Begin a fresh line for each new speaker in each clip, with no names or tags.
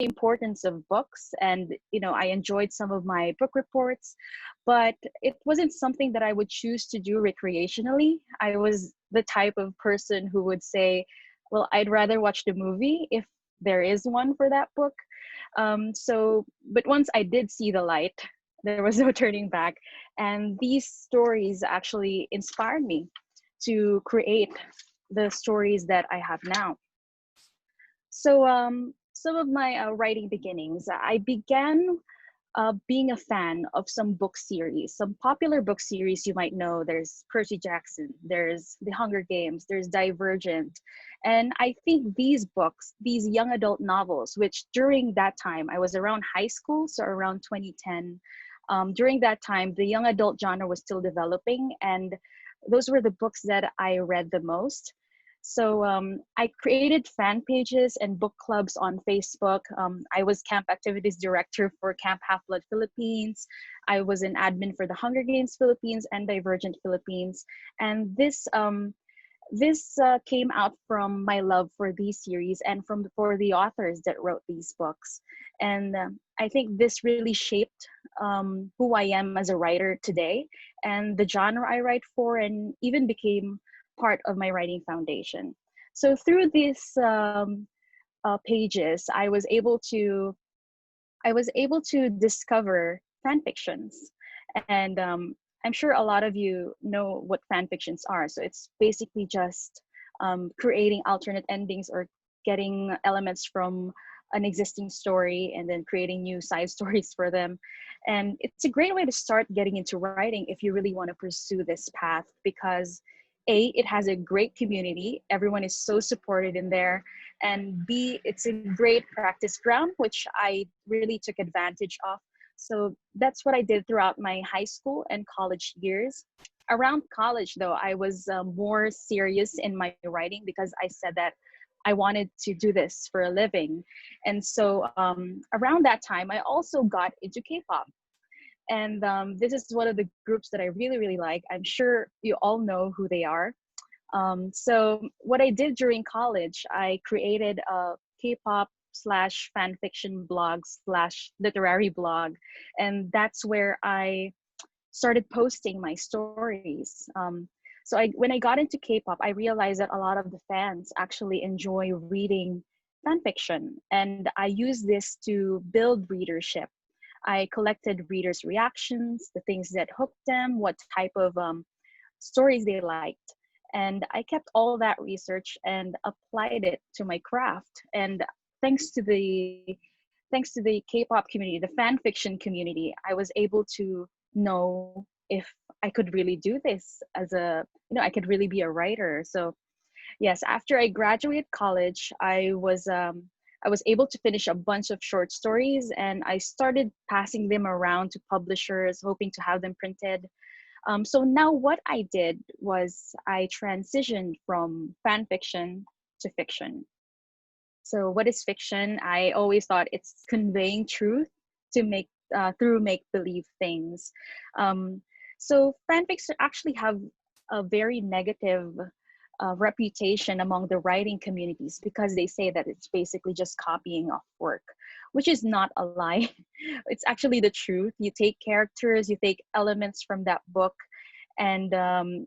importance of books, and I enjoyed some of my book reports, but it wasn't something that I would choose to do recreationally. I was the type of person who would say, well, I'd rather watch the movie if there is one for that book. But once I did see the light, there was no turning back, and these stories actually inspired me to create the stories that I have now. So, some of my writing beginnings, I began being a fan of some book series, some popular book series you might know. There's Percy Jackson, there's The Hunger Games, there's Divergent. And I think these books, these young adult novels, which during that time, I was around high school, so around 2010, during that time, the young adult genre was still developing, and those were the books that I read the most. So I created fan pages and book clubs on Facebook. I was camp activities director for Camp Half-Blood Philippines. I was an admin for the Hunger Games Philippines and Divergent Philippines. And this came out from my love for these series and for the authors that wrote these books. And I think this really shaped who I am as a writer today, and the genre I write for, and even became part of my writing foundation. So through these pages, I was able to discover fan fictions, and I'm sure a lot of you know what fan fictions are. So it's basically just creating alternate endings or getting elements from an existing story and then creating new side stories for them. And it's a great way to start getting into writing if you really want to pursue this path, because A, it has a great community. Everyone is so supported in there. And B, it's a great practice ground, which I really took advantage of. So that's what I did throughout my high school and college years. Around college, though, I was more serious in my writing because I said that I wanted to do this for a living. And so around that time, I also got into K-pop. And this is one of the groups that I really, really like. I'm sure you all know who they are. So what I did during college, I created a K-pop slash fan fiction blog slash literary blog. And that's where I started posting my stories. When I got into K-pop, I realized that a lot of the fans actually enjoy reading fan fiction. And I use this to build readership. I collected readers' reactions, the things that hooked them, what type of stories they liked. And I kept all that research and applied it to my craft. And thanks to the thanks to the K-pop community, the fan fiction community, I was able to know if I could really do this I could really be a writer. So yes, after I graduated college, I was able to finish a bunch of short stories, and I started passing them around to publishers, hoping to have them printed. So now what I did was I transitioned from fan fiction to fiction. So what is fiction? I always thought it's conveying truth to make through make believe things. Um, so fanfics actually have a very negative reputation among the writing communities because they say that it's basically just copying off work, which is not a lie. It's actually the truth. You take characters, you take elements from that book, and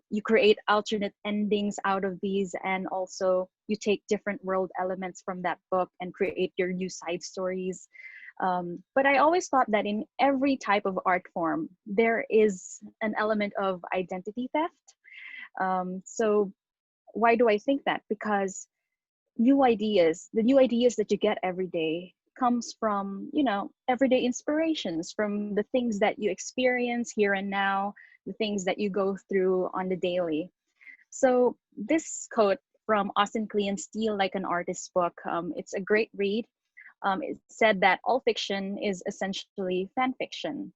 you create alternate endings out of these, and also you take different world elements from that book and create your new side stories. But I always thought that in every type of art form, there is an element of identity theft. So why do I think that? Because the new ideas that you get every day comes from, everyday inspirations, from the things that you experience here and now, the things that you go through on the daily. So this quote from Austin Kleon's Steal Like an Artist book, it's a great read. It said that all fiction is essentially fan fiction.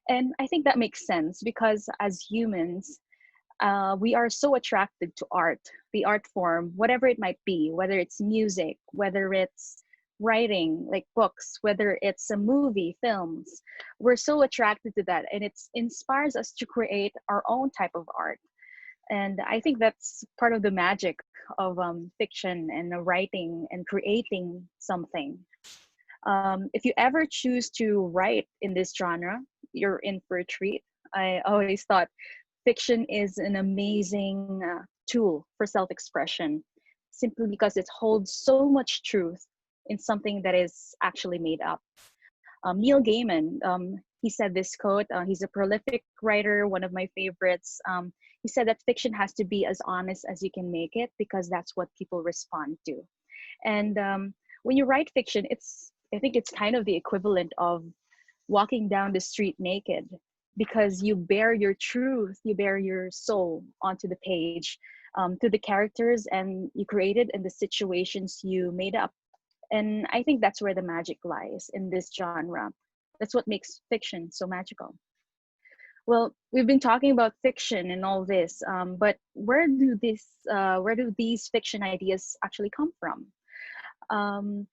And I think that makes sense because as humans, we are so attracted to art, the art form, whatever it might be, whether it's music, whether it's writing, like books, whether it's a movie, films. We're so attracted to that, and it inspires us to create our own type of art. And I think that's part of the magic of fiction and writing and creating something. If you ever choose to write in this genre, you're in for a treat. I always thought fiction is an amazing tool for self expression simply because it holds so much truth in something that is actually made up. Neil Gaiman, he said this quote. He's a prolific writer, one of my favorites. He said that fiction has to be as honest as you can make it because that's what people respond to. And when you write fiction, I think it's kind of the equivalent of walking down the street naked because you bear your truth, you bear your soul onto the page, to the characters and you created and the situations you made up. And I think that's where the magic lies in this genre. That's what makes fiction so magical. Well, we've been talking about fiction and all this, but where do these fiction ideas actually come from? Um,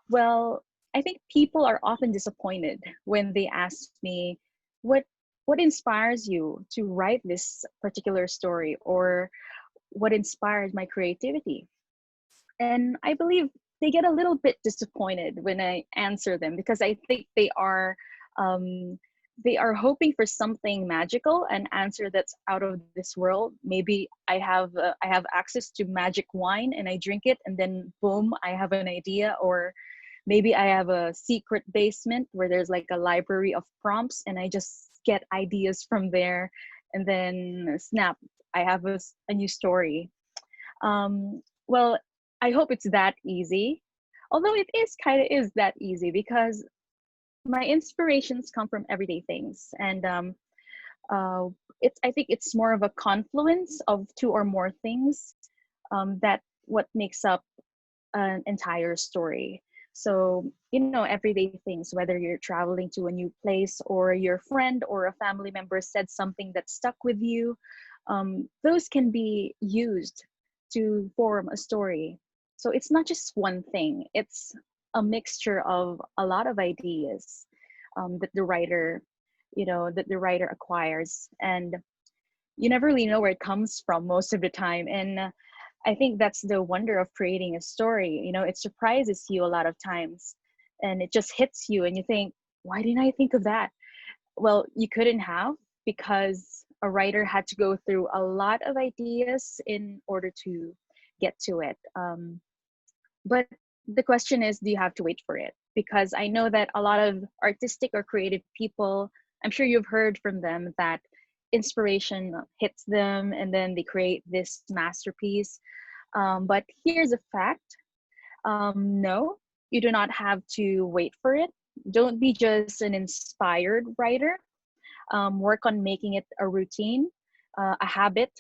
well, I think people are often disappointed when they ask me, what what inspires you to write this particular story, or what inspired my creativity? And I believe they get a little bit disappointed when I answer them because I think um, they are hoping for something magical, an answer that's out of this world. Maybe I have access to magic wine and I drink it, and then boom, I have an idea. Or maybe I have a secret basement where there's like a library of prompts, and I just get ideas from there, and then snap, I have a new story. Well, I hope it's that easy. Although it is kind of is that easy because my inspirations come from everyday things, and uh, it's I think it's more of a confluence of two or more things that what makes up an entire story. So, everyday things, whether you're traveling to a new place or your friend or a family member said something that stuck with you, those can be used to form a story. So it's not just one thing, it's a mixture of a lot of ideas that the writer acquires. And you never really know where it comes from most of the time. And I think that's the wonder of creating a story. It surprises you a lot of times and it just hits you and you think, why didn't I think of that? Well, you couldn't have, because a writer had to go through a lot of ideas in order to get to it. But the question is, do you have to wait for it? Because I know that a lot of artistic or creative people, I'm sure you've heard from them that inspiration hits them and then they create this masterpiece. But here's a fact. No, you do not have to wait for it. Don't be just an inspired writer. Work on making it a routine, a habit,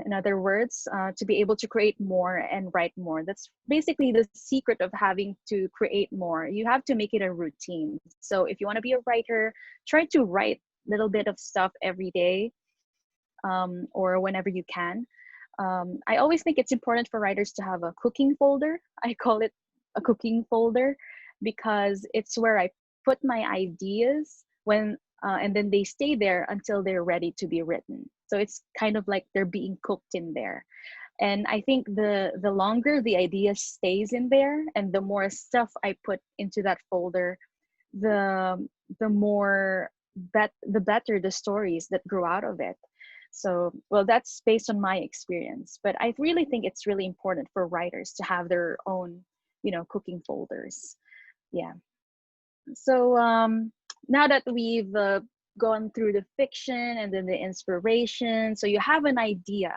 in other words, to be able to create more and write more. That's basically the secret of having to create more. You have to make it a routine. So if you want to be a writer, try to write a little bit of stuff every day, or whenever you can. I always think it's important for writers to have a cooking folder. I call it a cooking folder because it's where I put my ideas and then they stay there until they're ready to be written. So it's kind of like they're being cooked in there. And I think the longer the idea stays in there and the more stuff I put into that folder, the the better the stories that grow out of it. So, well, that's based on my experience, but I really think it's really important for writers to have their own, cooking folders. Yeah. So now that we've gone through the fiction and then the inspiration, so you have an idea,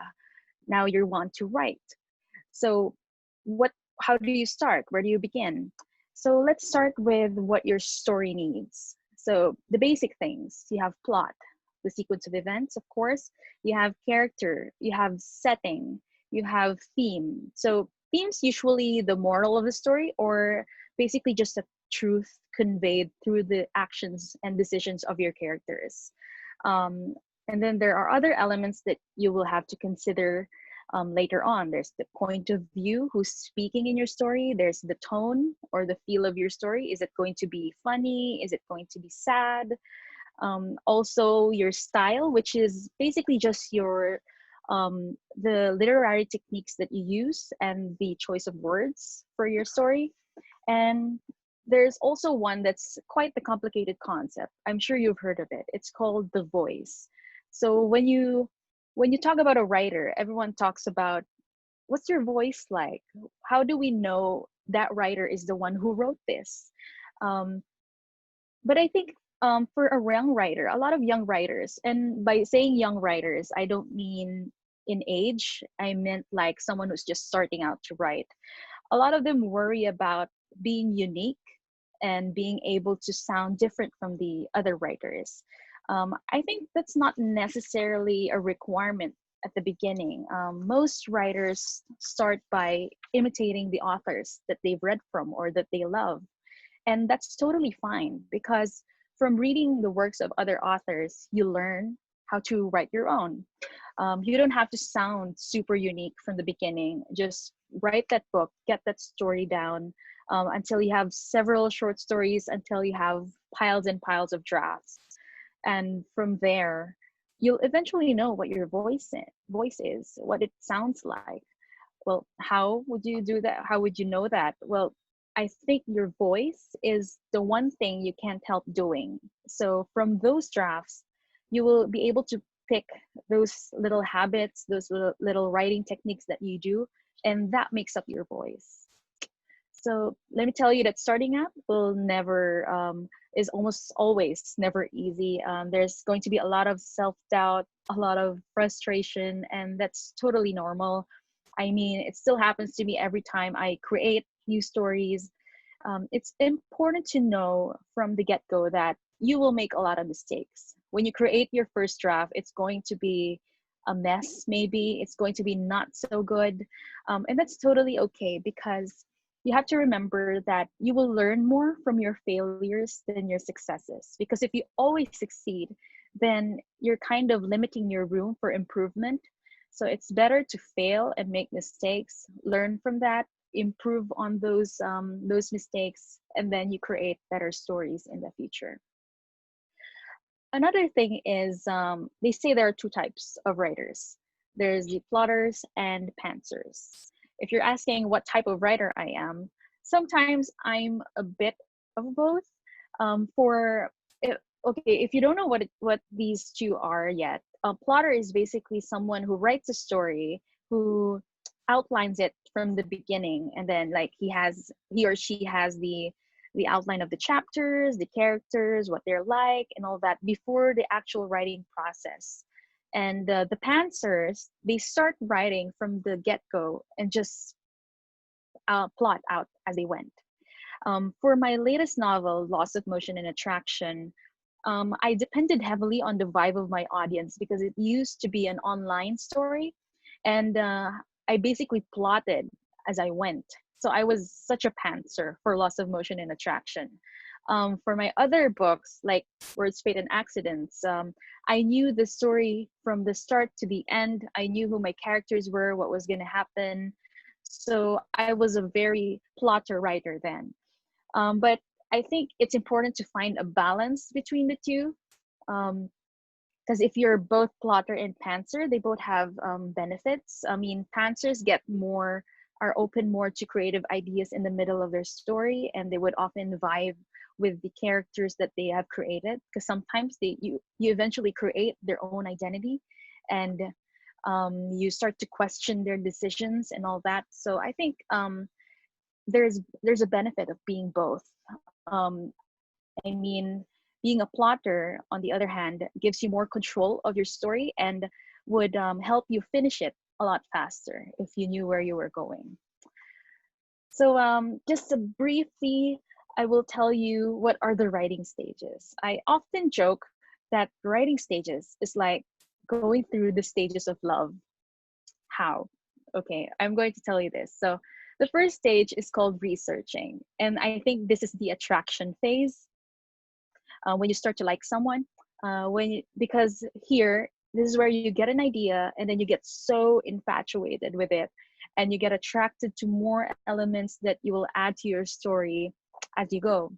now you want to write. So what how do you start? Where do you begin? So let's start with what your story needs. So the basic things: you have plot, the sequence of events, of course, you have character, you have setting, you have theme. So themes usually the moral of the story, or basically just a truth conveyed through the actions and decisions of your characters. Um, and then there are other elements that you will have to consider later on. There's the point of view, who's speaking in your story. There's the tone or the feel of your story. Is it going to be funny? Is it going to be sad? Also your style, which is basically just the literary techniques that you use and the choice of words for your story. And there's also one that's quite the complicated concept. I'm sure you've heard of it. It's called the voice. So when you talk about a writer, everyone talks about what's your voice like? How do we know that writer is the one who wrote this? Um, but I think for a young writer, a lot of young writers, and by saying young writers, I don't mean in age. I meant like someone who's just starting out to write. A lot of them worry about being unique and being able to sound different from the other writers. I think that's not necessarily a requirement at the beginning. Most writers start by imitating the authors that they've read from or that they love. And that's totally fine because from reading the works of other authors, you learn how to write your own. You don't have to sound super unique from the beginning. Just write that book, get that story down until you have several short stories, until you have piles and piles of drafts. And from there, you'll eventually know what your voice is, what it sounds like. Well, how would you do that? How would you know that? Well, I think your voice is the one thing you can't help doing. So from those drafts, you will be able to pick those little habits, those little writing techniques that you do, and that makes up your voice. So let me tell you that starting out will never is almost always never easy. There's going to be a lot of self-doubt, a lot of frustration, and that's totally normal. I mean, it still happens to me every time I create new stories. It's important to know from the get-go that you will make a lot of mistakes. When you create your first draft, it's going to be a mess, maybe. It's going to be not so good. And that's totally okay because you have to remember that you will learn more from your failures than your successes. Because if you always succeed, then you're kind of limiting your room for improvement. So it's better to fail and make mistakes, learn from that, improve on those mistakes, and then you create better stories in the future. Another thing is they say there are two types of writers. There's the plotters and pantsers. If you're asking what type of writer I am, sometimes I'm a bit of both. For okay, if you don't know what these two are yet, a plotter is basically someone who writes a story, who outlines it from the beginning, and then like he or she has the outline of the chapters, the characters, what they're like, and all that before the actual writing process. And the pantsers, they start writing from the get-go and just plot out as they went. For my latest novel, Loss of Motion and Attraction, I depended heavily on the vibe of my audience because it used to be an online story. And I basically plotted as I went. So I was such a pantser for Loss of Motion and Attraction. For my other books, like Words, Fate, and Accidents, I knew the story from the start to the end. I knew who my characters were, what was going to happen. So I was a very plotter writer then. But I think it's important to find a balance between the two. Because if you're both plotter and pantser, they both have benefits. I mean, pantsers are open more to creative ideas in the middle of their story, and they would often vibe with the characters that they have created. Because sometimes you eventually create their own identity, and you start to question their decisions and all that. So I think there's a benefit of being both. Um, I mean, being a plotter, on the other hand, gives you more control of your story and would help you finish it a lot faster if you knew where you were going. So just briefly, I will tell you what are the writing stages. I often joke that writing stages is like going through the stages of love. How? Okay, I'm going to tell you this. So the first stage is called researching. And I think this is the attraction phase when you start to like someone. Because here, this is where you get an idea and then you get so infatuated with it and you get attracted to more elements that you will add to your story as you go.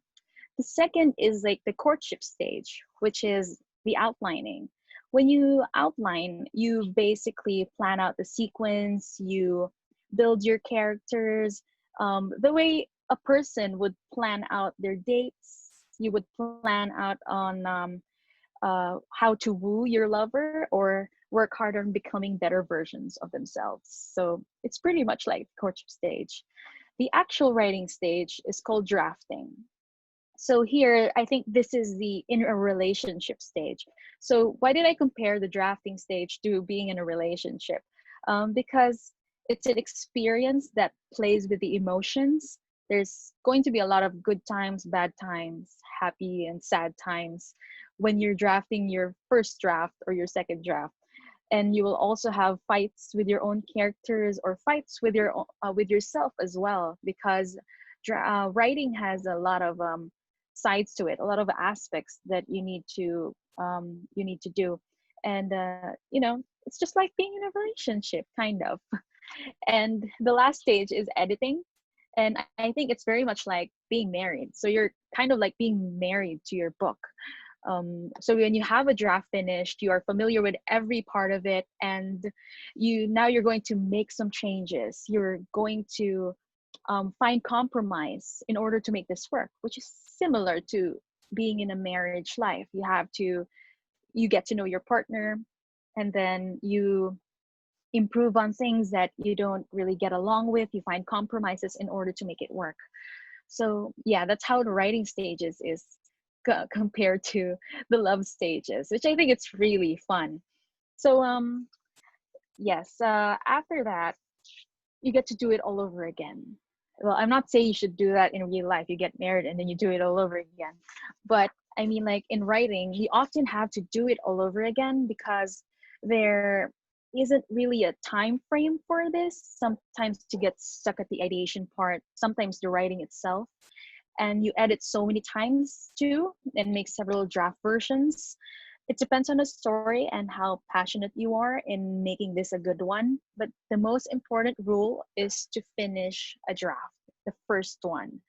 The second is like the courtship stage, which is the outlining. When you outline, you basically plan out the sequence, you build your characters the way a person would plan out their dates. You would plan out on how to woo your lover or work hard on becoming better versions of themselves. So it's pretty much like courtship stage. The actual writing stage is called drafting. So here, I think this is the in a relationship stage. So why did I compare the drafting stage to being in a relationship? Because it's an experience that plays with the emotions. There's going to be a lot of good times, bad times, happy and sad times when you're drafting your first draft or your second draft. And you will also have fights with your own characters or fights with yourself as well, because writing has a lot of sides to it, a lot of aspects that you need to do. And you know, it's just like being in a relationship, kind of. And the last stage is editing. And I think it's very much like being married. So you're kind of like being married to your book. So when you have a draft finished, you are familiar with every part of it, and you're going to make some changes. You're going to find compromise in order to make this work, which is similar to being in a marriage life. You get to know your partner, and then you improve on things that you don't really get along with. You find compromises in order to make it work. So yeah, that's how the writing stages is compared to the love stages, which I think it's really fun. So yes, after that, you get to do it all over again. Well, I'm not saying you should do that in real life. You get married and then you do it all over again. But I mean, like in writing, you often have to do it all over again because there isn't really a time frame for this. Sometimes you get stuck at the ideation part, sometimes the writing itself, and you edit so many times too and make several draft versions. It depends on the story and how passionate you are in making this a good one. But the most important rule is to finish a draft, the first one,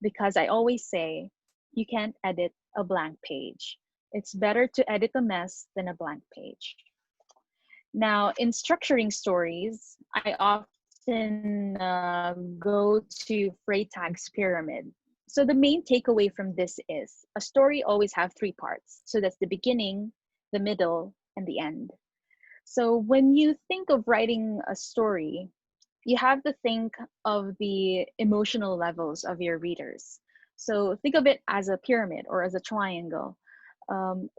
because I always say you can't edit a blank page. It's better to edit a mess than a blank page. Now, in structuring stories, I often go to Freytag's pyramid. So the main takeaway from this is a story always have three parts. So that's the beginning, the middle, and the end. So when you think of writing a story, you have to think of the emotional levels of your readers. So think of it as a pyramid or as a triangle.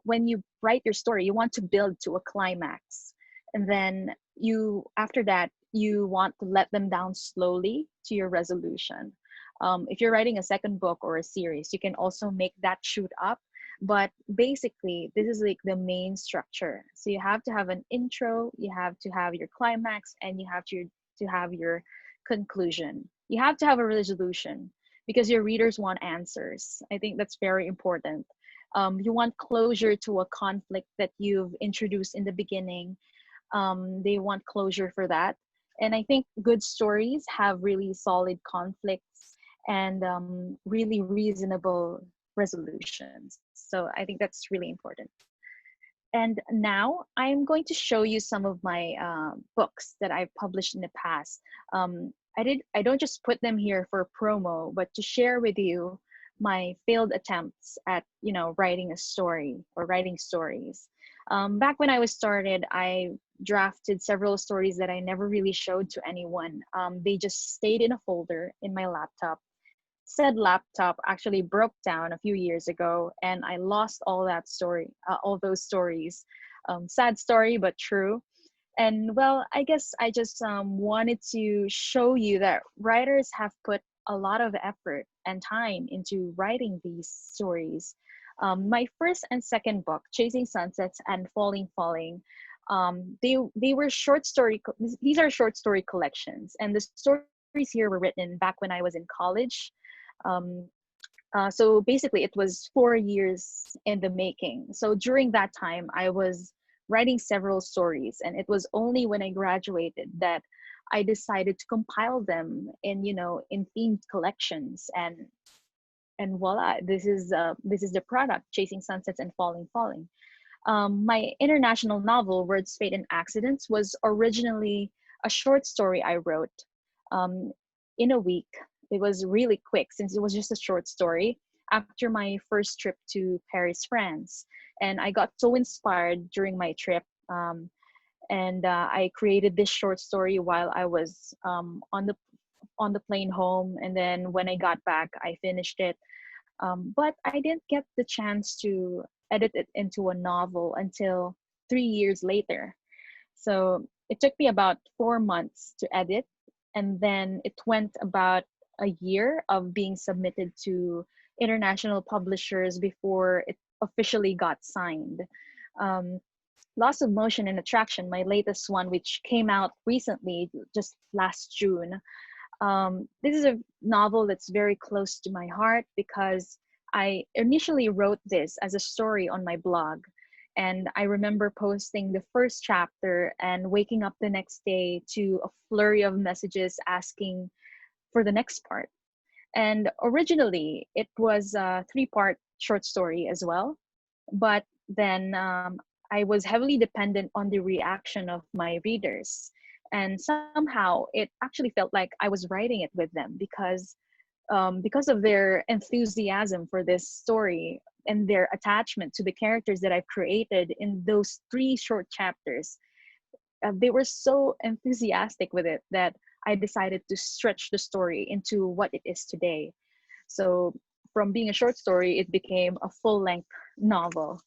When you write your story, you want to build to a climax. And then after that, you want to let them down slowly to your resolution. If you're writing a second book or a series, you can also make that shoot up. But basically, this is like the main structure. So you have to have an intro, you have to have your climax, and you have to have your conclusion. You have to have a resolution because your readers want answers. I think that's very important. You want closure to a conflict that you've introduced in the beginning. They want closure for that. And I think good stories have really solid conflicts and really reasonable resolutions. So I think that's really important. And now I'm going to show you some of my books that I've published in the past. I don't just put them here for promo, but to share with you my failed attempts at, you know, writing a story or writing stories. Back when I was started, I drafted several stories that I never really showed to anyone. They just stayed in a folder in my laptop. Said laptop actually broke down a few years ago, and I lost all those stories. Sad story, but true. And well, I guess I just wanted to show you that writers have put a lot of effort and time into writing these stories. My first and second book, Chasing Sunsets and Falling, they were short story. These are short story collections, and the stories here were written back when I was in college. Um, so basically, it was 4 years in the making. So during that time, I was writing several stories, and it was only when I graduated that I decided to compile them in, you know, in themed collections, and voila, this is the product, Chasing Sunsets and Falling. My international novel, Words, Fate, and Accidents, was originally a short story I wrote um, in a week. it was really quick since it was just a short story after my first trip to Paris, France. And I got so inspired during my trip. And I created this short story while I was on the plane home. And then when I got back, I finished it. But I didn't get the chance to edit it into a novel until 3 years later. So it took me about 4 months to edit, and then it went about a year of being submitted to international publishers before it officially got signed. Um, Loss of Motion and Attraction, my latest one, which came out recently, just last June. This is a novel that's very close to my heart because I initially wrote this as a story on my blog. And I remember posting the first chapter and waking up the next day to a flurry of messages asking for the next part. And originally, it was a 3-part short story as well. But then I was heavily dependent on the reaction of my readers. And somehow it actually felt like I was writing it with them because of their enthusiasm for this story and their attachment to the characters that I've created in those 3 short chapters. They were so enthusiastic with it that I decided to stretch the story into what it is today. So from being a short story, it became a full-length novel.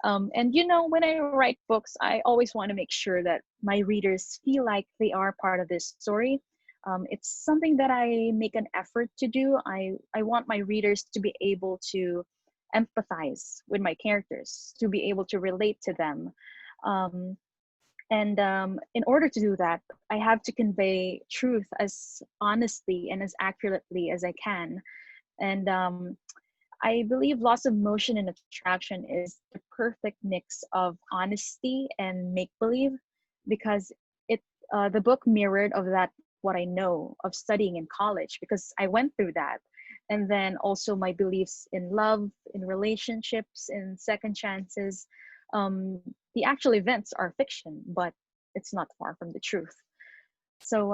And you know, when I write books, I always want to make sure that my readers feel like they are part of this story. It's something that I make an effort to do. I want my readers to be able to empathize with my characters, to be able to relate to them. Um, and in order to do that, I have to convey truth as honestly and as accurately as I can. And I believe Loss of Motion and Attraction is the perfect mix of honesty and make believe because it the book mirrored of that what I know of studying in college because I went through that. And then also my beliefs in love, in relationships, in second chances. The actual events are fiction, but it's not far from the truth. So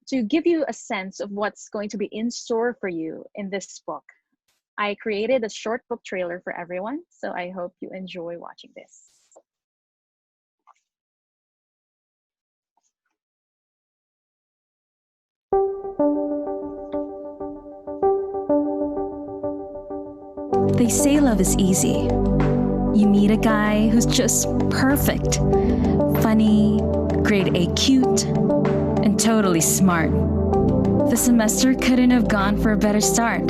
to give you a sense of what's going to be in store for you in this book, I created a short book trailer for everyone, so I hope you enjoy watching this.
They say love is easy. You meet a guy who's just perfect, funny, grade A cute, and totally smart. The semester couldn't have gone for a better start.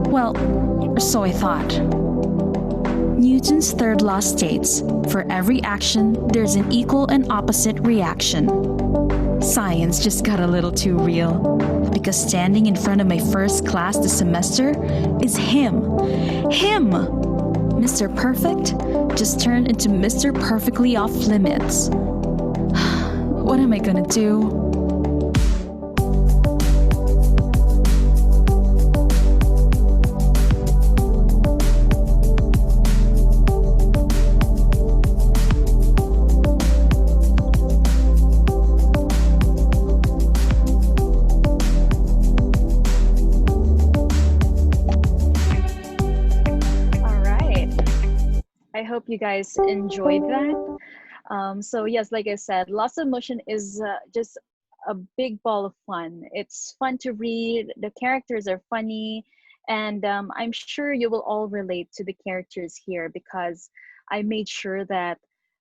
Well, or so I thought. Newton's third law states, for every action, there's an equal and opposite reaction. Science just got a little too real, because standing in front of my first class this semester is him. Him! Mr. Perfect just turned into Mr. Perfectly Off Limits. What am I gonna do?
I hope you guys enjoyed that. So yes, like I said, Loss of Motion is just a big ball of fun. It's fun to read. The characters are funny, and I'm sure you will all relate to the characters here because I made sure that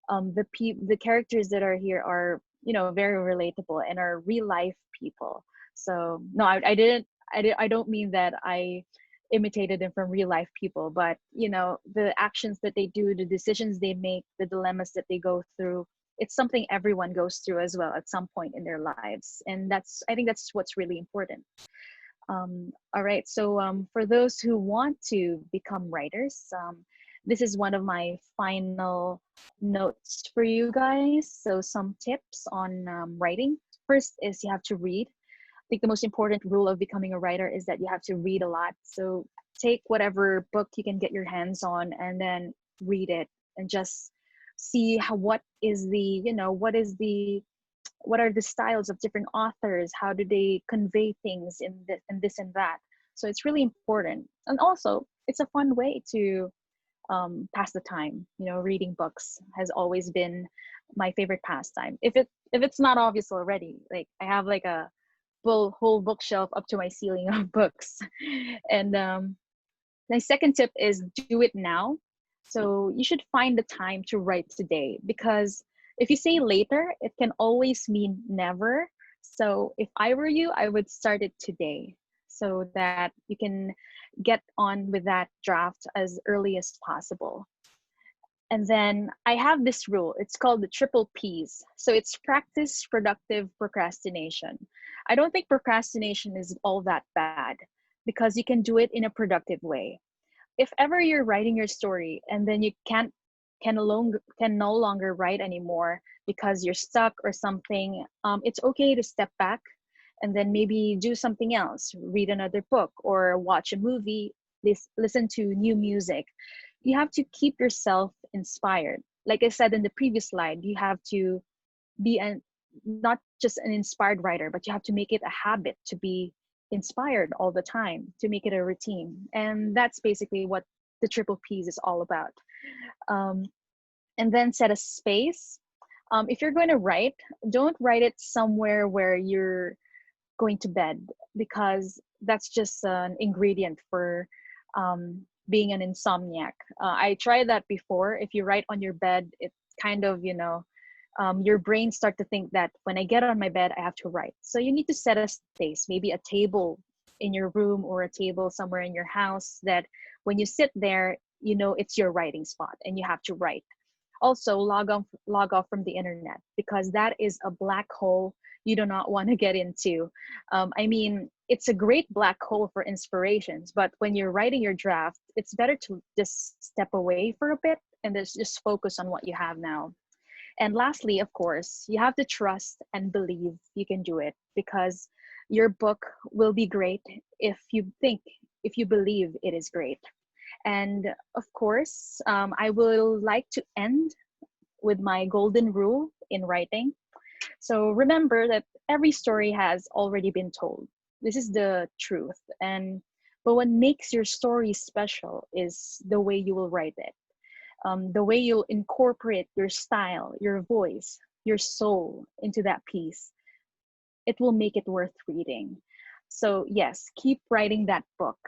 the characters that are here are very relatable and are real life people. So no, I don't mean that I imitated them from real life people, but the actions that they do, the decisions they make, the dilemmas that they go through, it's something everyone goes through as well at some point in their lives. And I think that's what's really important. All right, so for those who want to become writers, this is one of my final notes for you guys. So some tips on writing. First is you have to read. I think the most important rule of becoming a writer is that you have to read a lot. So take whatever book you can get your hands on and then read it and just see what is the what are the styles of different authors, how do they convey things in this and that. So it's really important. And also it's a fun way to pass the time. You know, reading books has always been my favorite pastime. If it's not obvious already, like I have like a whole bookshelf up to my ceiling of books. And my second tip is do it now. So you should find the time to write today, because if you say later, it can always mean never. So if I were you, I would start it today so that you can get on with that draft as early as possible. And then I have this rule. It's called the triple P's. So it's practice productive procrastination. I don't think procrastination is all that bad because you can do it in a productive way. If ever you're writing your story and then you can no longer write anymore because you're stuck or something, it's okay to step back and then maybe do something else, read another book or watch a movie, listen to new music. You have to keep yourself inspired. Like I said in the previous slide, you have to be not just an inspired writer, but you have to make it a habit to be inspired all the time, to make it a routine. And that's basically what the triple P's is all about. Um, and then set a space. If you're going to write, don't write it somewhere where you're going to bed, because that's just an ingredient for being an insomniac. I tried that before. If you write on your bed, it's kind of, your brain start to think that when I get on my bed, I have to write. So you need to set a space, maybe a table in your room or a table somewhere in your house, that when you sit there, it's your writing spot and you have to write. Also, log off from the internet, because that is a black hole you do not want to get into. I mean, it's a great black hole for inspirations, but when you're writing your draft, it's better to just step away for a bit and just focus on what you have now. And lastly, of course, you have to trust and believe you can do it, because your book will be great if you believe it is great. And of course, I will like to end with my golden rule in writing. So remember that every story has already been told. This is the truth. But what makes your story special is the way you will write it. The way you'll incorporate your style, your voice, your soul into that piece. It will make it worth reading. So yes, keep writing that book.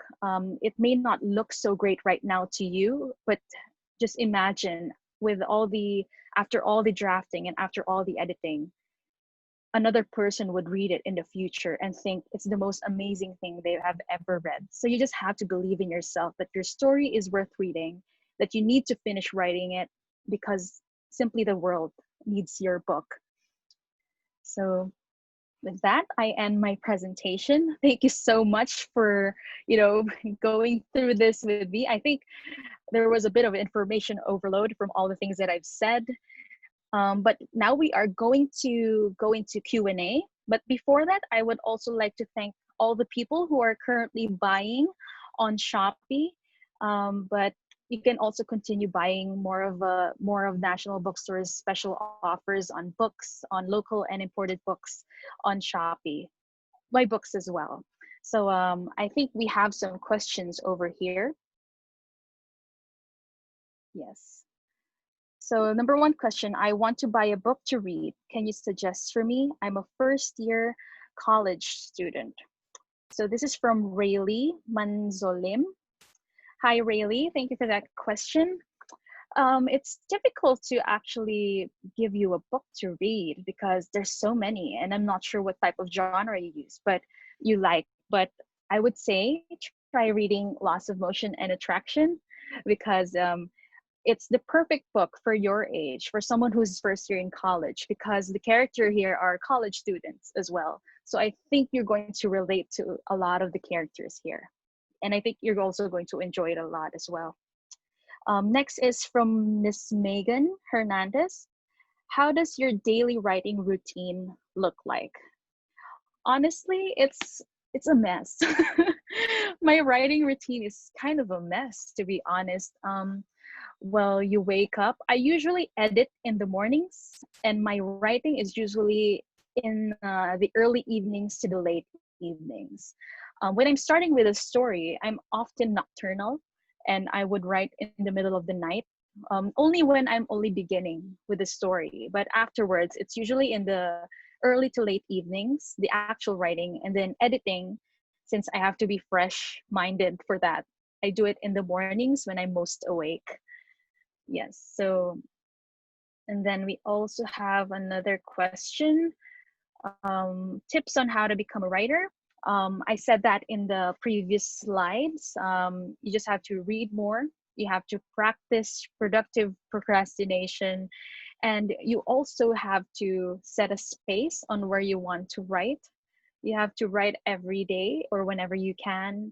It may not look so great right now to you, but just imagine after all the drafting and after all the editing, another person would read it in the future and think it's the most amazing thing they have ever read. So you just have to believe in yourself that your story is worth reading, that you need to finish writing it, because simply the world needs your book. So with that, I end my presentation. Thank you so much for, going through this with me. I think there was a bit of information overload from all the things that I've said. But now we are going to go into Q&A. But before that, I would also like to thank all the people who are currently buying on Shopee. But you can also continue buying more of National Bookstore's special offers on books, on local and imported books on Shopee. My books as well. So I think we have some questions over here. Yes. So number one question, I want to buy a book to read. Can you suggest for me? I'm a first-year college student. So this is from Rayleigh Manzolim. Hi, Rayleigh. Thank you for that question. It's difficult to actually give you a book to read because there's so many, and I'm not sure what type of genre you like. But I would say try reading Laws of Motion and Attraction, because it's the perfect book for your age, for someone who's first year in college, because the character here are college students as well. So I think you're going to relate to a lot of the characters here. And I think you're also going to enjoy it a lot as well. Next is from Miss Megan Hernandez. How does your daily writing routine look like? Honestly, it's a mess. My writing routine is kind of a mess, to be honest. Well, you wake up. I usually edit in the mornings, and my writing is usually in the early evenings to the late evenings. When I'm starting with a story, I'm often nocturnal, and I would write in the middle of the night, only when I'm only beginning with the story. But afterwards, it's usually in the early to late evenings, the actual writing, and then editing, since I have to be fresh minded for that. I do it in the mornings when I'm most awake. Yes. So, and then we also have another question, tips on how to become a writer. I said that in the previous slides. You just have to read more. You have to practice productive procrastination. And you also have to set a space on where you want to write. You have to write every day or whenever you can.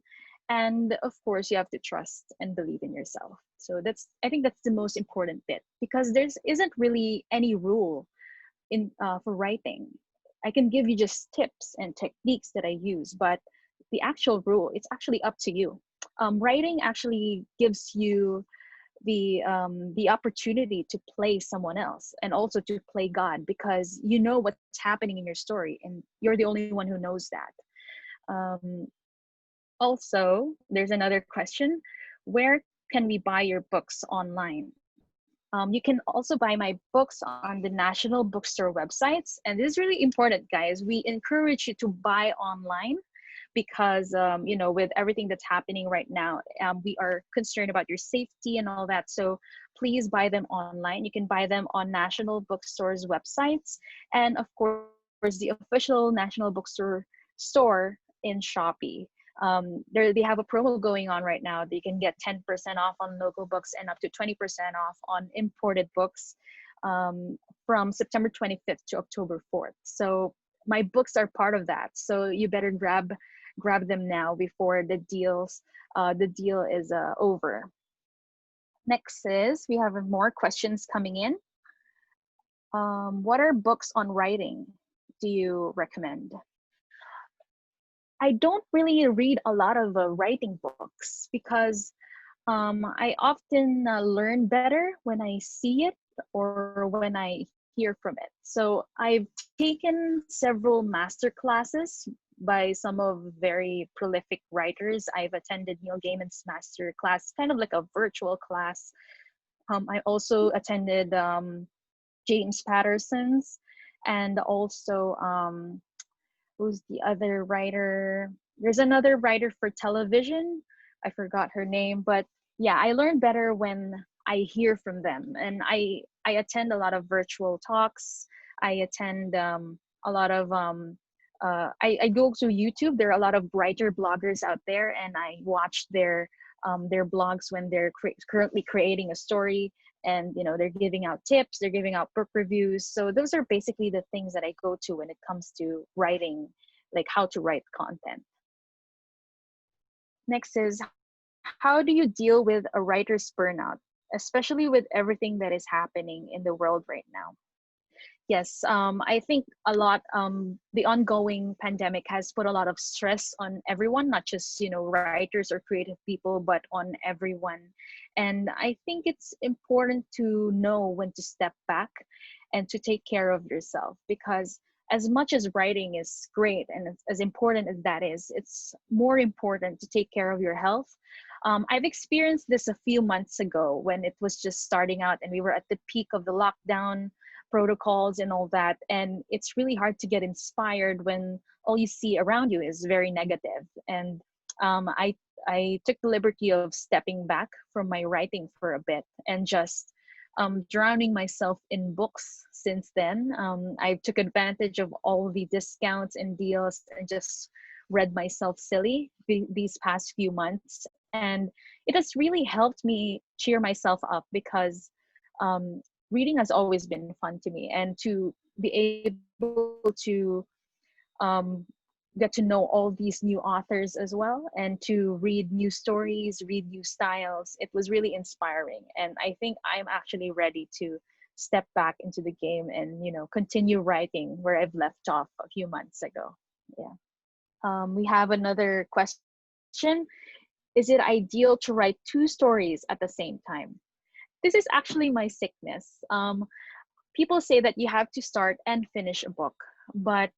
And of course, you have to trust and believe in yourself. So I think that's the most important bit, because there's isn't really any rule in for writing. I can give you just tips and techniques that I use, but the actual rule, it's actually up to you. Writing actually gives you the opportunity to play someone else and also to play God, because you know what's happening in your story and you're the only one who knows that. Um, Also, there's another question: where can we buy your books online? You can also buy my books on the national bookstore websites. And this is really important, guys. We encourage you to buy online because, with everything that's happening right now, we are concerned about your safety and all that. So please buy them online. You can buy them on national bookstores websites. And of course, the official National Bookstore store in Shopee. They have a promo going on right now that you can get 10% off on local books and up to 20% off on imported books, from September 25th to October 4th. So my books are part of that. So you better grab them now before the deal is over. Next is, we have more questions coming in. What are books on writing do you recommend? I don't really read a lot of writing books because I often learn better when I see it or when I hear from it. So I've taken several master classes by some of very prolific writers. I've attended Neil Gaiman's master class, kind of like a virtual class. I also attended James Patterson's, and also who's the other writer? There's another writer for television. I forgot her name, but yeah, I learn better when I hear from them. And I attend a lot of virtual talks. I attend a lot of I go to YouTube. There are a lot of writer bloggers out there, and I watch their blogs when they're currently creating a story, and they're giving out tips, they're giving out book reviews. So those are basically the things that I go to when it comes to writing, like how to write content. Next is, how do you deal with a writer's burnout, especially with everything that is happening in the world right now? Yes, I think a lot. The ongoing pandemic has put a lot of stress on everyone, not just writers or creative people, but on everyone. And I think it's important to know when to step back and to take care of yourself, because as much as writing is great and as important as that is, it's more important to take care of your health. I've experienced this a few months ago when it was just starting out and we were at the peak of the lockdown protocols and all that. And it's really hard to get inspired when all you see around you is very negative. And I took the liberty of stepping back from my writing for a bit and just drowning myself in books since then. I took advantage of all the discounts and deals and just read myself silly these past few months. And it has really helped me cheer myself up, because reading has always been fun to me, and to be able to get to know all these new authors as well, and to read new stories, read new styles, it was really inspiring. And I think I'm actually ready to step back into the game and continue writing where I've left off a few months ago. Yeah. We have another question: is it ideal to write 2 stories at the same time? This is actually my sickness. People say that you have to start and finish a book. But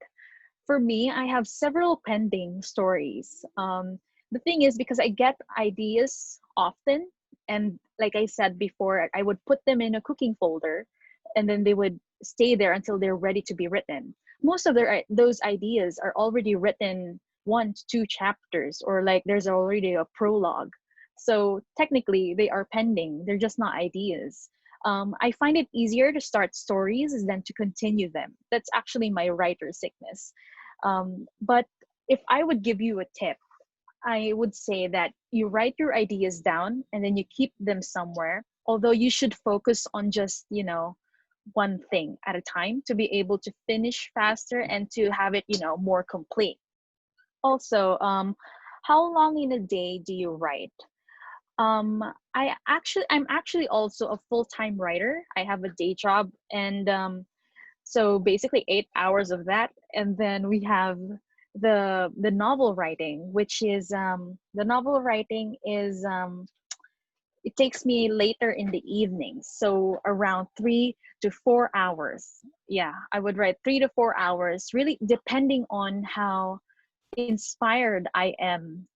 for me, I have several pending stories. The thing is, because I get ideas often, and like I said before, I would put them in a cooking folder, and then they would stay there until they're ready to be written. Most of those ideas are already written 1 to 2 chapters, or like there's already a prologue. So technically, they are pending. They're just not ideas. I find it easier to start stories than to continue them. That's actually my writer sickness. But if I would give you a tip, I would say that you write your ideas down and then you keep them somewhere. Although you should focus on just, one thing at a time to be able to finish faster and to have it, more complete. Also, how long in a day do you write? Um, I'm actually also a full-time writer. I have a day job, and so basically 8 hours of that, and then we have the novel writing, which is the novel writing is it takes me later in the evening, so around 3 to 4 hours. Yeah, I would write 3 to 4 hours, really depending on how inspired I am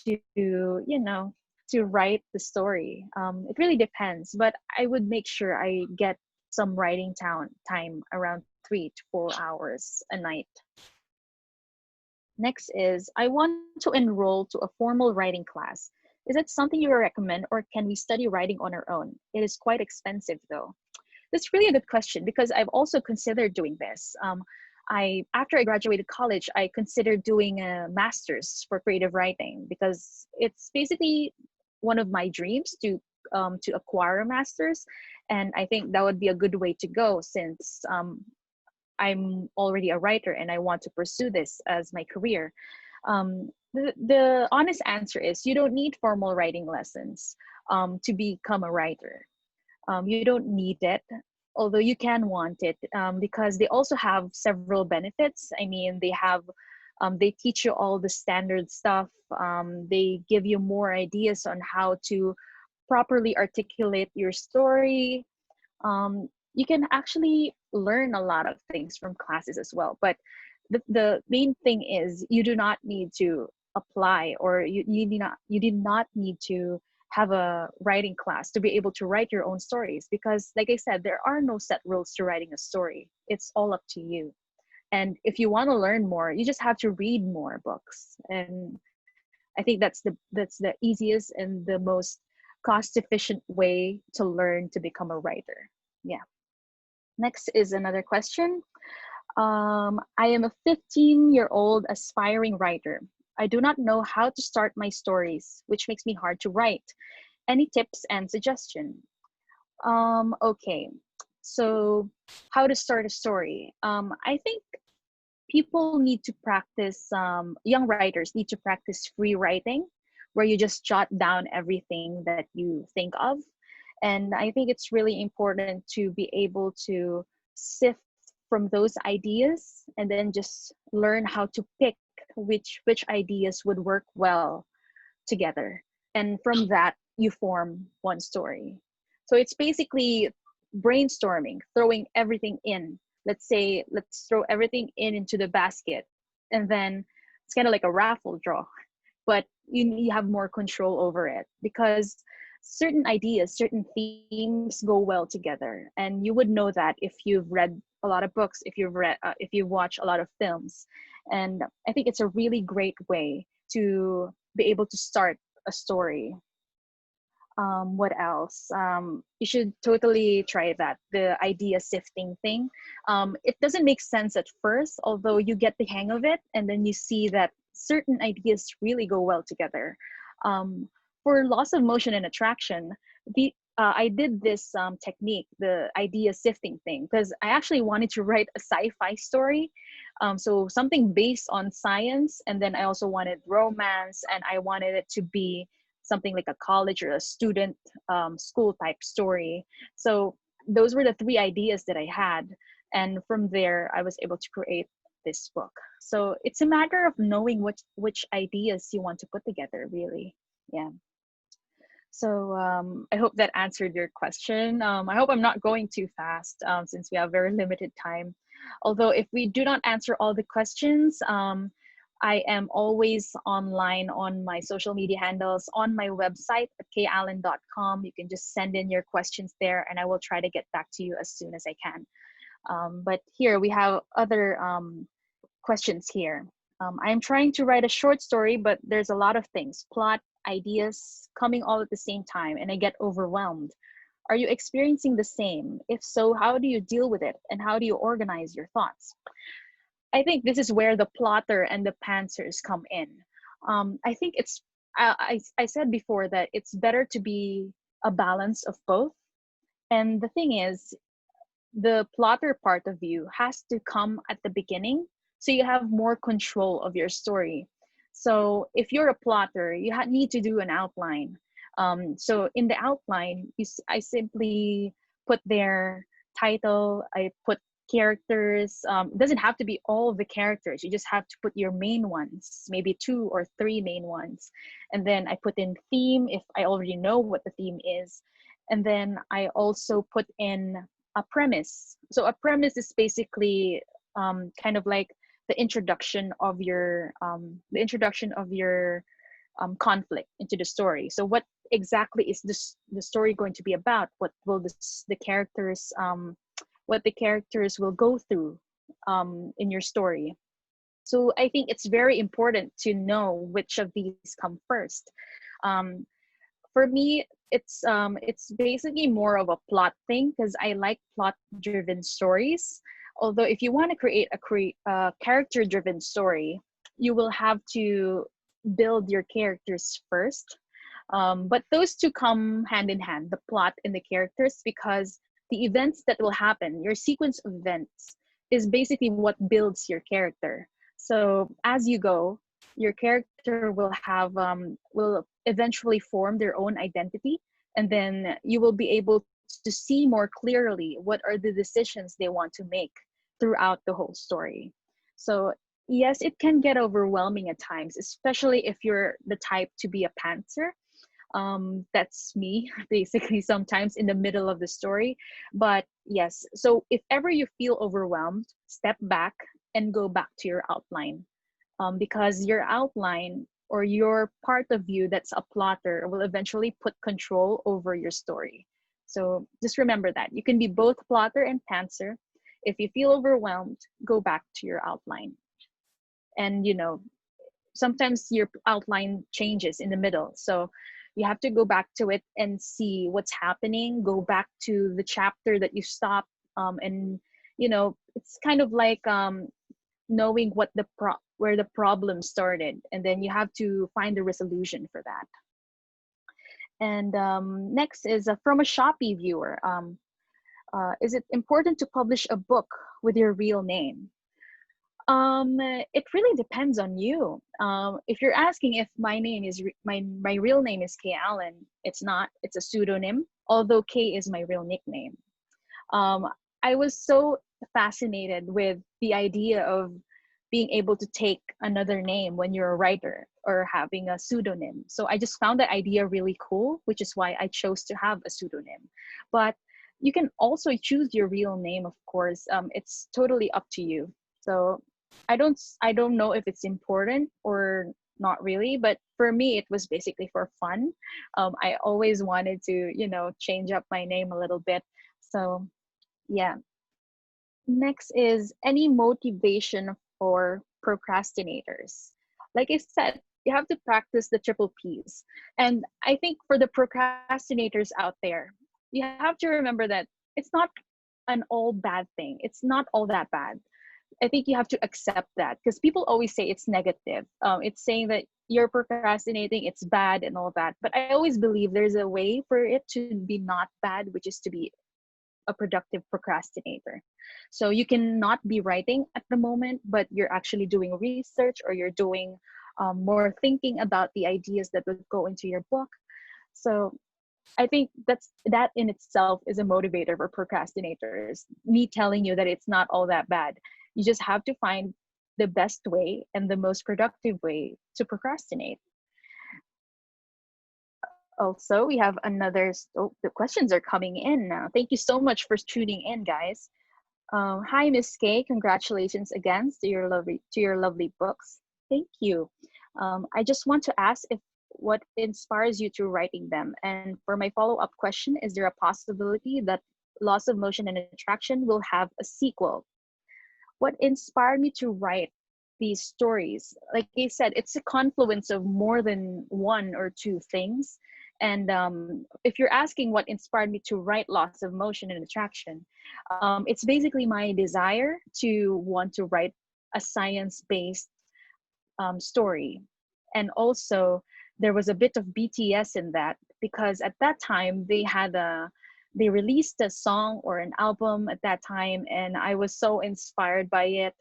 to, to write the story. It really depends, but I would make sure I get some writing time around 3 to 4 hours a night. Next is, I want to enroll to a formal writing class. Is it something you recommend, or can we study writing on our own? It is quite expensive though. That's really a good question, because I've also considered doing this. After I graduated college, I considered doing a master's for creative writing, because it's basically one of my dreams to acquire a master's, and I think that would be a good way to go, since I'm already a writer and I want to pursue this as my career. The honest answer is, you don't need formal writing lessons to become a writer. You don't need it, although you can want it, because they also have several benefits. I mean, they teach you all the standard stuff. They give you more ideas on how to properly articulate your story. You can actually learn a lot of things from classes as well. But the main thing is, you do not need to apply, or you did not need to have a writing class to be able to write your own stories, because like I said, there are no set rules to writing a story. It's all up to you. And if you want to learn more, you just have to read more books. And I think that's the easiest and the most cost efficient way to learn to become a writer. Yeah. Next is another question. I am a 15-year-old aspiring writer. I do not know how to start my stories, which makes me hard to write. Any tips and suggestion? Okay, so how to start a story? I think people need to practice, young writers need to practice free writing, where you just jot down everything that you think of. And I think it's really important to be able to sift from those ideas, and then just learn how to pick which ideas would work well together. And from that, you form one story. So it's basically brainstorming, throwing everything in. Let's say, let's throw everything into the basket. And then it's kind of like a raffle draw, but you have more control over it, because certain ideas, certain themes go well together. And you would know that if you've read a lot of books, if you watch a lot of films. And I think it's a really great way to be able to start a story. What else? You should totally try that, the idea sifting thing. It doesn't make sense at first, although you get the hang of it, and then you see that certain ideas really go well together. For loss of motion and attraction, I did this technique, the idea sifting thing, because I actually wanted to write a sci-fi story. So something based on science, and then I also wanted romance, and I wanted it to be something like a college or a student school type story. So those were the three ideas that I had. And from there, I was able to create this book. So it's a matter of knowing which ideas you want to put together, really. Yeah. So I hope that answered your question. I hope I'm not going too fast, since we have very limited time. Although if we do not answer all the questions, I am always online on my social media handles, on my website at kayallen.com. You can just send in your questions there and I will try to get back to you as soon as I can. But here we have other questions here. I'm trying to write a short story, but there's a lot of things, plot, ideas coming all at the same time, and I get overwhelmed. Are you experiencing the same? If so, how do you deal with it? And how do you organize your thoughts? I think this is where the plotter and the pantsers come in. I think I said before that it's better to be a balance of both. And the thing is, the plotter part of you has to come at the beginning so you have more control of your story. So if you're a plotter, you need to do an outline. So in the outline, I simply put their title, I put characters. It doesn't have to be all of the characters. You just have to put your main ones, maybe 2 or 3 main ones. And then I put in theme if I already know what the theme is. And then I also put in a premise. So a premise is basically kind of like the introduction of your conflict into the story. So what exactly is the story going to be about? What will the characters what the characters will go through in your story? So I think it's very important to know which of these come first. For me, it's basically more of a plot thing because I like plot driven stories. Although if you want to create a character driven story, you will have to build your characters first. But those two come hand in hand, the plot and the characters, because the events that will happen, your sequence of events, is basically what builds your character. So as you go, your character will eventually form their own identity, and then you will be able to see more clearly what are the decisions they want to make throughout the whole story. So yes, it can get overwhelming at times, especially if you're the type to be a pantser. That's me basically sometimes in the middle of the story. But yes, so if ever you feel overwhelmed, step back and go back to your outline, because your outline or your part of you that's a plotter will eventually put control over your story. So just remember that you can be both plotter and pantser. If you feel overwhelmed, go back to your outline. And sometimes your outline changes in the middle, so you have to go back to it and see what's happening, go back to the chapter that you stopped, and it's kind of like knowing where the problem started, and then you have to find the resolution for that. And next is from a Shopee viewer. Is it important to publish a book with your real name? It really depends on you. If you're asking if my name is my real name is Kaye Allen, it's not. It's a pseudonym. Although Kaye is my real nickname. I was so fascinated with the idea of being able to take another name when you're a writer or having a pseudonym. So I just found that idea really cool, which is why I chose to have a pseudonym. But you can also choose your real name, of course. It's totally up to you. So I don't know if it's important or not really, but for me it was basically for fun. I always wanted to change up my name a little bit. So yeah. Next is any motivation for procrastinators. Like I said, you have to practice the triple P's. And I think for the procrastinators out there, you have to remember that it's not an all bad thing. It's not all that bad. I think you have to accept that, because people always say it's negative. It's saying that you're procrastinating, it's bad and all that. But I always believe there's a way for it to be not bad, which is to be a productive procrastinator. So you can not be writing at the moment, but you're actually doing research, or you're doing more thinking about the ideas that would go into your book. So I think that in itself is a motivator for procrastinators. Me telling you that it's not all that bad. You just have to find the best way and the most productive way to procrastinate. Also, we have the questions are coming in now. Thank you so much for tuning in, guys. Hi, Miss Kay. Congratulations again to your lovely books. Thank you. I just want to ask if what inspires you to writing them. And for my follow-up question, is there a possibility that Loss of Motion and Attraction will have a sequel? What inspired me to write these stories? Like I said, it's a confluence of more than one or two things. And if you're asking what inspired me to write Loss of Motion and Attraction, it's basically my desire to want to write a science-based story. And also, there was a bit of BTS in that because at that time they released a song or an album at that time, and I was so inspired by it.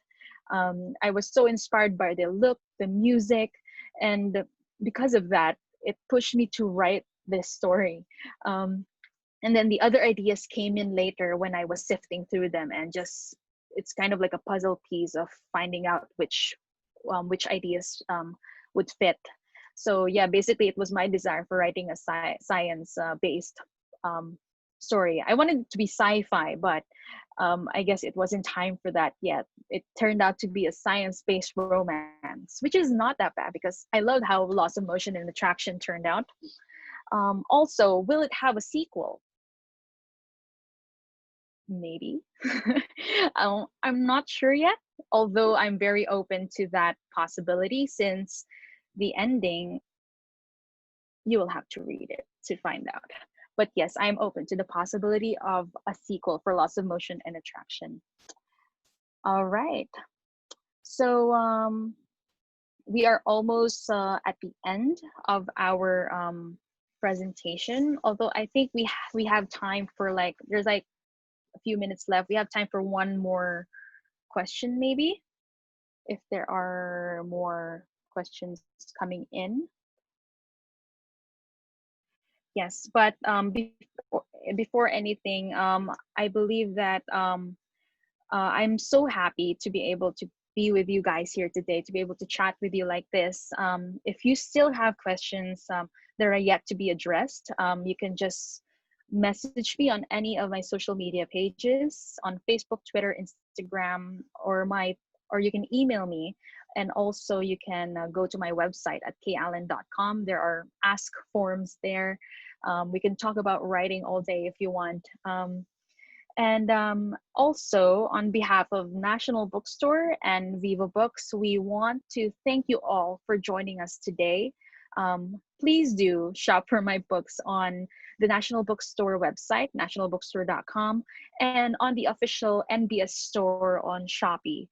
I was so inspired by the look, the music, and because of that, it pushed me to write this story. And then the other ideas came in later when I was sifting through them, and just it's kind of like a puzzle piece of finding out which ideas would fit. So yeah, basically it was my desire for writing a science based um, story. I wanted it to be sci-fi, but I guess it wasn't time for that yet. It turned out to be a science-based romance, which is not that bad because I loved how Loss of Motion and Attraction turned out. Also, will it have a sequel? Maybe. I'm not sure yet, although I'm very open to that possibility since the ending, you will have to read it to find out. But yes, I'm open to the possibility of a sequel for Loss of Motion and Attraction. All right. So we are almost at the end of our presentation, although I think we have time for like, there's like a few minutes left. We have time for one more question, maybe, if there are more questions coming in. Yes, but before anything, I believe that I'm so happy to be able to be with you guys here today, to be able to chat with you like this. If you still have questions that are yet to be addressed, you can just message me on any of my social media pages on Facebook, Twitter, Instagram, or you can email me. And also you can go to my website at kayallen.com. There are ask forms there. We can talk about writing all day if you want. And also, on behalf of National Bookstore and Viva Books, we want to thank you all for joining us today. Please do shop for my books on the National Bookstore website, nationalbookstore.com, and on the official NBS store on Shopee.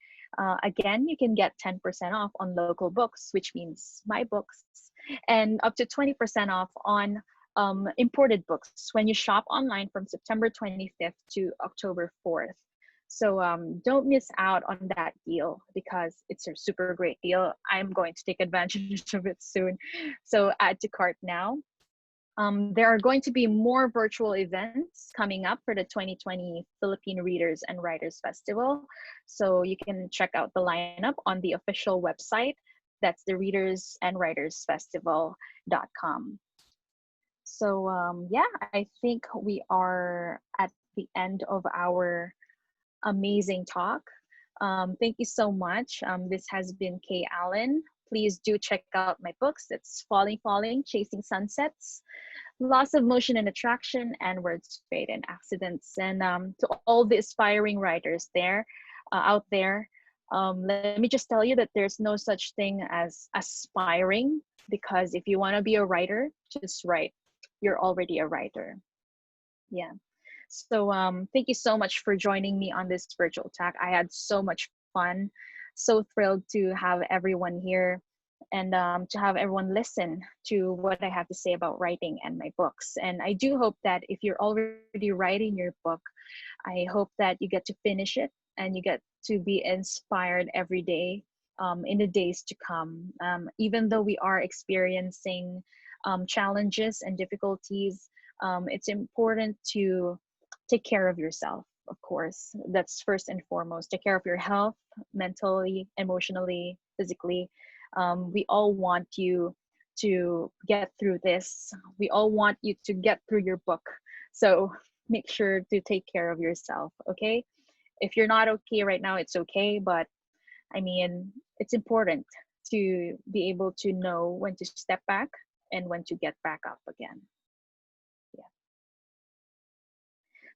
Again, you can get 10% off on local books, which means my books, and up to 20% off on imported books when you shop online from September 25th to October 4th. So don't miss out on that deal because it's a super great deal. I'm going to take advantage of it soon. So add to cart now. There are going to be more virtual events coming up for the 2020 Philippine Readers and Writers Festival. So you can check out the lineup on the official website. That's the Readers and Writers Festival.com. So yeah, I think we are at the end of our amazing talk. Thank you so much. This has been Kaye Allen. Please do check out my books. It's Falling, Falling, Chasing Sunsets, Loss of Motion and Attraction, and Words, Fate, and Accidents. And to all the aspiring writers out there, let me just tell you that there's no such thing as aspiring, because if you want to be a writer, just write. You're already a writer. Yeah. So thank you so much for joining me on this virtual talk. I had so much fun. So thrilled to have everyone here and to have everyone listen to what I have to say about writing and my books. And I do hope that if you're already writing your book, I hope that you get to finish it and you get to be inspired every day in the days to come. Even though we are experiencing challenges and difficulties, it's important to take care of yourself, of course. That's first and foremost. Take care of your health, mentally, emotionally, physically. We all want you to get through this. We all want you to get through your book. So make sure to take care of yourself, okay? If you're not okay right now, it's okay. But I mean, it's important to be able to know when to step back and when to get back up again. Yeah.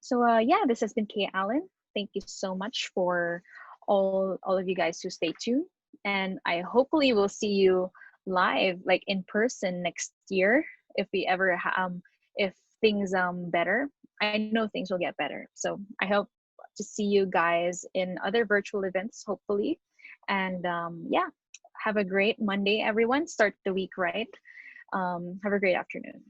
So yeah, this has been Kaye Allen. Thank you so much for all of you guys who stay tuned, and I hopefully will see you live, like in person next year, if we ever if things better. I know things will get better, so I hope to see you guys in other virtual events, hopefully. And yeah, have a great Monday, everyone. Start the week right. Have a great afternoon.